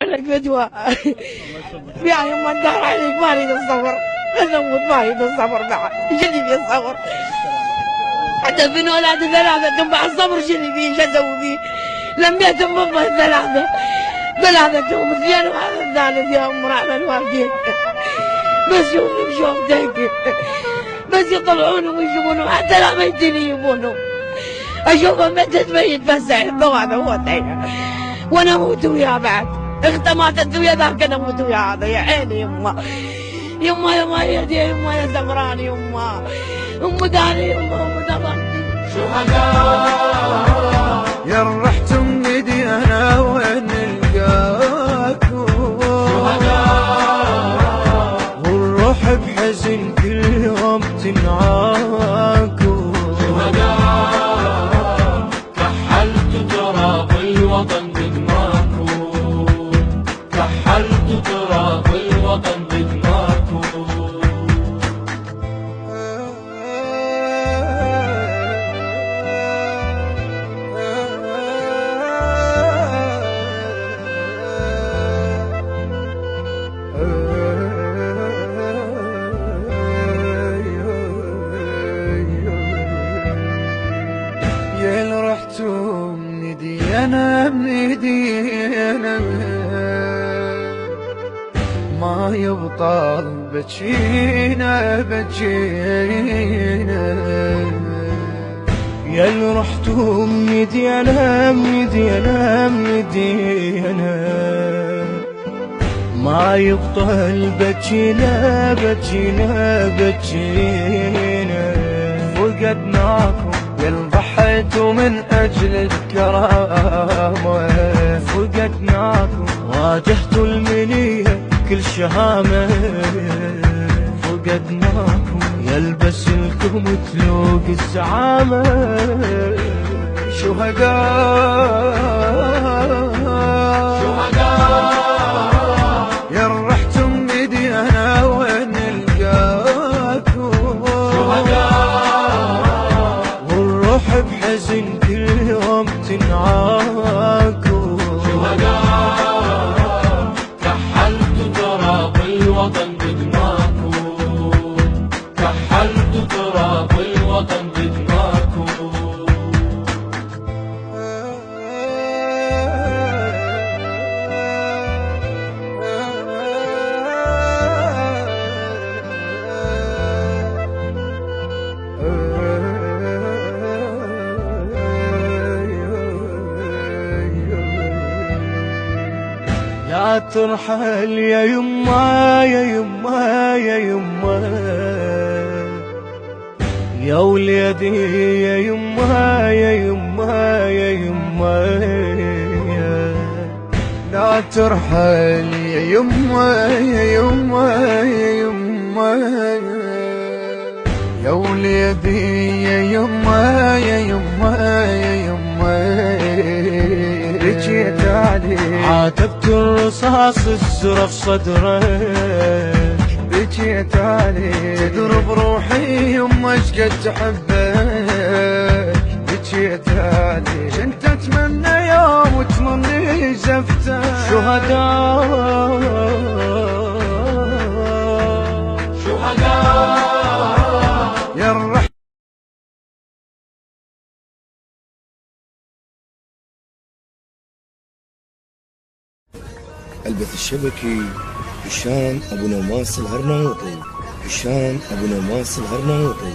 لك فدوى. يا يما الدار عليك ما اريد الصبر، اموت ما اريد الصبر بعد، شنو في الصبر؟ حتى في اولاد ثلاثه تنبع الصبر شنو فيه؟ شو اسوي فيه؟ لميتهم بامه ثلاثتهم اثنين وهذا الثالث يا ام رحمه الوالدين. بس شوفوا بشوفتك، بس يطلعونهم ويجيبونهم حتى لا ميتين يجيبونهم. اشوفهم ميت ميت بس هذا هو الدين. وانا اموت وياه بعد، اخته ماتت ويا ذاك انا اموت ويا هذا. يا عيني يما يما يما يدي يما يا زمراني يما ام داني يما ام داني. شهداء يا رحتم يدي انا وين نلقاكم. شهداء والروح بحزن كل يوم تنعاكم. شهداء كحلت تراب الوطن بدماكم، كحلت تراب الوطن بدماكم. يا رحتم ندي انا انا ما يبطل بجينا يا اللي رحتم ندي انا ما يبطل بجينا فقدناكم يا اللي ضحيتوا من اجل الكرامه. فقدناكم واجهتوا المنيه كل شهامه. فقدناكم يلبس لكم تلوق الزعامه. شهداء يا رحتم ندي انا وين نلقاكم. والروح بحزن كل يوم تنعاكم. شهداء كحلت تراب الوطن بدماكم، كحلت تراب الوطن بدماكم. لا ترحل يا يما يا وليدي يا يما لا ترحل يا يما يا وليدي يا يما بكيت عليك عاتبت الرصاص الزرف صدرك. بكيت عليك تضرب روحي يما اشقد تحبك. بكيت عليك كنت اتمنى يوم وتمني زفتك. شهداء يا الرحمة البث الشبكي هشام ابو نواس الهرناوطي. هشام ابو نواس الهرناوطي.